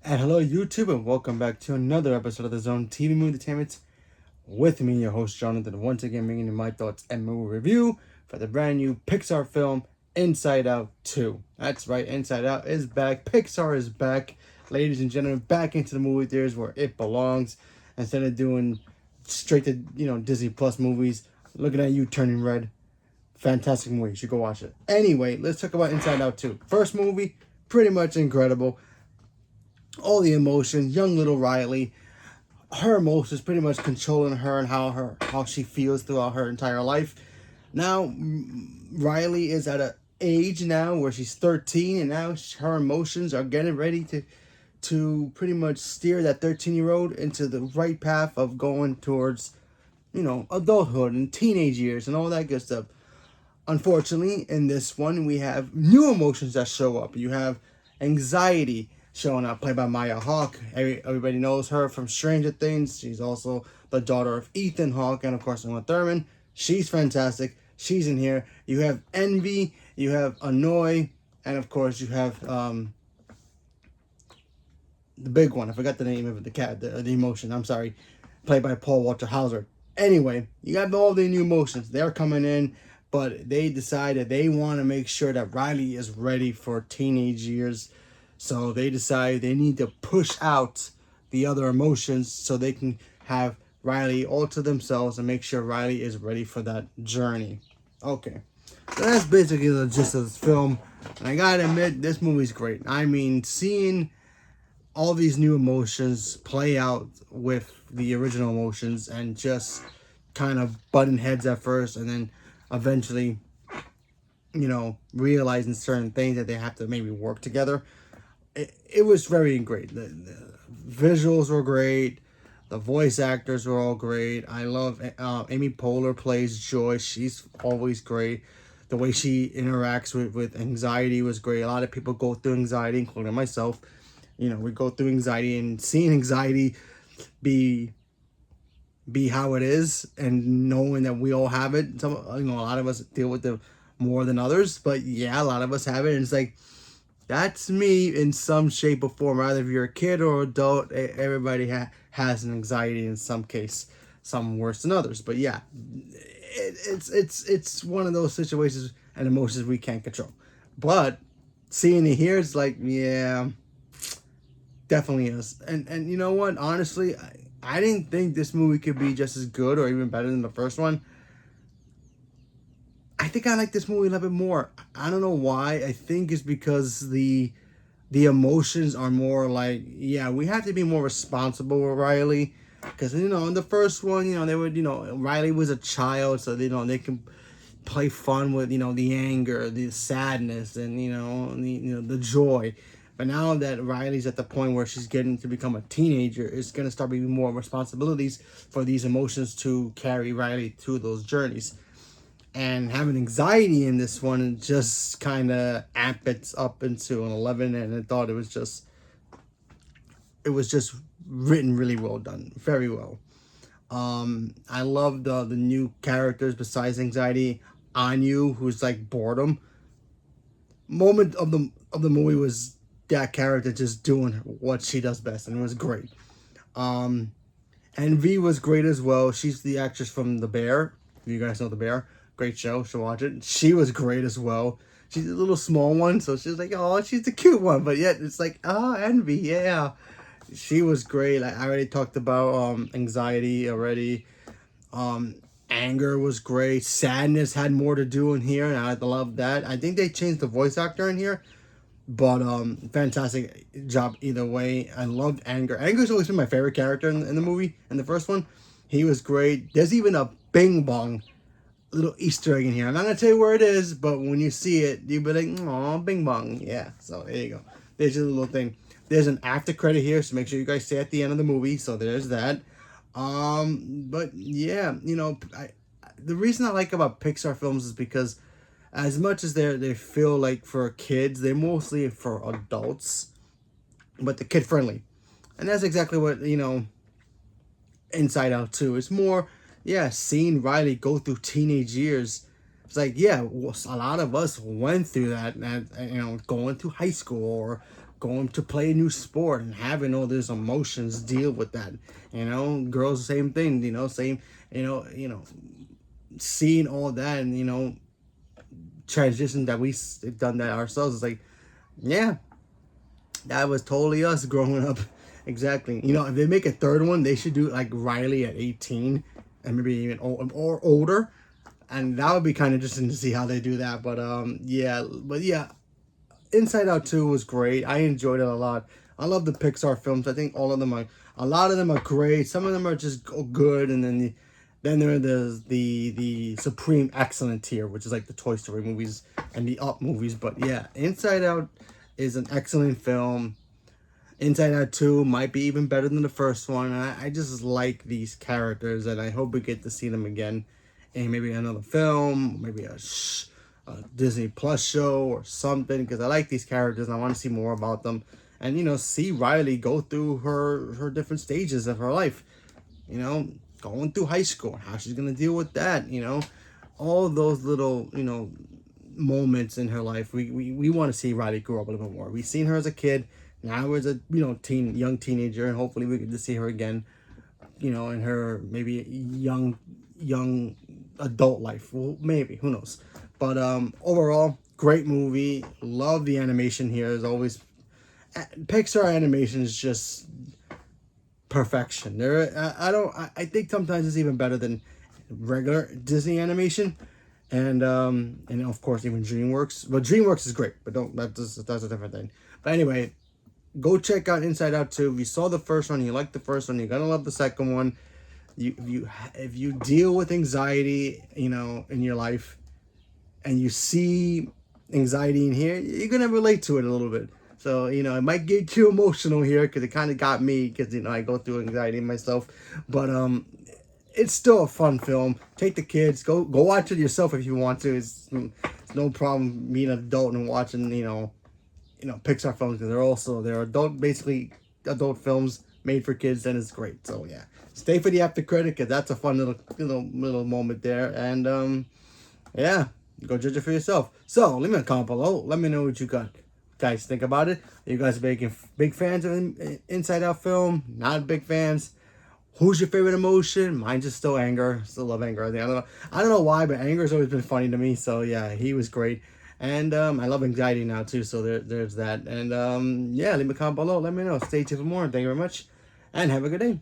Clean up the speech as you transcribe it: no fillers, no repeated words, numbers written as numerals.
And hello, YouTube, and welcome back to another episode of the Zone TV Movie Entertainment. With me, your host Jonathan, once again bringing you my thoughts and movie review for the brand new Pixar film Inside Out 2. That's right, Inside Out is back. Pixar is back, ladies and gentlemen, back into the movie theaters where it belongs. Instead of doing straight to Disney Plus movies, looking at you turning red. Fantastic movie. You should go watch it. Anyway, let's talk about Inside Out 2. First movie, pretty much incredible. All the emotions, young little Riley, her emotions pretty much controlling her and how she feels throughout her entire life. Now Riley is at a age now where she's 13, and now her emotions are getting ready to pretty much steer that 13-year-old into the right path of going towards adulthood and teenage years and all that good stuff. Unfortunately, in this one, we have new emotions that show up. You have anxiety showing up, played by Maya Hawke. Everybody knows her from Stranger Things. She's also the daughter of Ethan Hawke and, of course, Uma Thurman. She's fantastic. She's in here. You have Envy. You have Annoy. And, of course, you have the big one. I forgot the name of it, the emotion. I'm sorry. Played by Paul Walter Hauser. Anyway, you got all the new emotions. They're coming in, but they decide that they want to make sure that Riley is ready for teenage years. So they decide they need to push out the other emotions so they can have Riley all to themselves and make sure Riley is ready for that journey. Okay, so that's basically the gist of this film. And I gotta admit, this movie's great. I mean, seeing all these new emotions play out with the original emotions and just kind of butting heads at first and then eventually, realizing certain things that they have to maybe work together. It was very great. The visuals were great. The voice actors were all great. I love Amy Poehler plays Joy. She's always great. The way she interacts with anxiety was great. A lot of people go through anxiety, including myself. We go through anxiety, and seeing anxiety be how it is and knowing that we all have it. A lot of us deal with it more than others, but yeah, a lot of us have it, and it's like, that's me in some shape or form. Either if you're a kid or adult, everybody has an anxiety in some case, some worse than others. But yeah, it's one of those situations and emotions we can't control. But seeing it here, it's like, yeah, definitely is. And you know what? Honestly, I didn't think this movie could be just as good or even better than the first one. I think I like this movie a little bit more. I don't know why. I think it's because the emotions are more like, yeah, we have to be more responsible with Riley, because in the first one, they would, Riley was a child, so they can play fun with the anger, the sadness, and the joy. But now that Riley's at the point where she's getting to become a teenager, it's gonna start being more responsibilities for these emotions to carry Riley through those journeys. And having anxiety in this one just kind of amp it up into an 11, and I thought it was just written really well done, very well. I love the new characters besides anxiety. Anu, who's like boredom. Moment of the movie was that character just doing what she does best, and it was great. Um, and V was great as well. She's the actress from The Bear. You guys know The Bear. Great show. Should watch it. She was great as well. She's a little small one, so she's like, oh, she's the cute one. But yet it's like, oh, Envy, yeah. She was great. I already talked about anxiety already. Um, Anger was great. Sadness had more to do in here, and I love that. I think they changed the voice actor in here, but fantastic job either way. I loved Anger. Anger's always been my favorite character in the movie. In the first one, he was great. There's even a Bing Bong little Easter egg in here. I'm not gonna tell you where it is, but when you see it, you'll be like, "Aw, Bing Bong." Yeah. So there you go. There's your little thing. There's an after credit here, so make sure you guys stay at the end of the movie. So there's that. But yeah, the reason I like about Pixar films is because as much as they feel like for kids, they're mostly for adults, but they're kid friendly, and that's exactly what Inside Out 2. It's more, yeah, seeing Riley go through teenage years. It's like, yeah, a lot of us went through that, and going through high school or going to play a new sport and having all these emotions deal with that. Girls, same thing. Same. Seeing all that and transition that we done that ourselves. It's like, yeah, that was totally us growing up. Exactly. If they make a third one, they should do like Riley at 18 and maybe even or older. And that would be kind of interesting to see how they do that. But yeah, Inside Out 2 was great. I enjoyed it a lot. I love the Pixar films. I think all of them are, a lot of them are great. Some of them are just good, and then there there's the supreme excellent tier, which is like the Toy Story movies and the Up movies. But yeah, Inside Out is an excellent film. Inside Out 2 might be even better than the first one. I just like these characters, and I hope we get to see them again in maybe another film, maybe a Disney Plus show or something, because I like these characters and I want to see more about them. And, see Riley go through her different stages of her life, going through high school, how she's going to deal with that, all those little, moments in her life. We want to see Riley grow up a little bit more. We've seen her as a kid. Now as a young teenager, and hopefully we get to see her again, in her maybe young adult life. Well, maybe, who knows. But overall, great movie. Love the animation here. As always, Pixar animation is just perfection. I think sometimes it's even better than regular Disney animation. And of course even DreamWorks. But DreamWorks is great, but that's a different thing. But anyway, go check out Inside Out 2. If you saw the first one, you liked the first one, you're gonna love the second one. If you deal with anxiety, in your life, and you see anxiety in here, you're gonna relate to it a little bit. So it might get you emotional here because it kind of got me because I go through anxiety myself. But it's still a fun film. Take the kids, go watch it yourself if you want to. It's no problem being an adult and watching Pixar films, because they're basically adult films made for kids, and it's great. So yeah, stay for the after credit because that's a fun little moment there. And yeah, go judge it for yourself. So leave me a comment below. Let me know what you guys think about it. Are you guys big fans of Inside Out film? Not big fans? Who's your favorite emotion? Mine's just still anger. Still love anger. I don't know why, but anger's always been funny to me. So yeah, he was great. And I love anxiety now too. So there's that. And yeah, leave me a comment below. Let me know. Stay tuned for more. Thank you very much. And have a good day.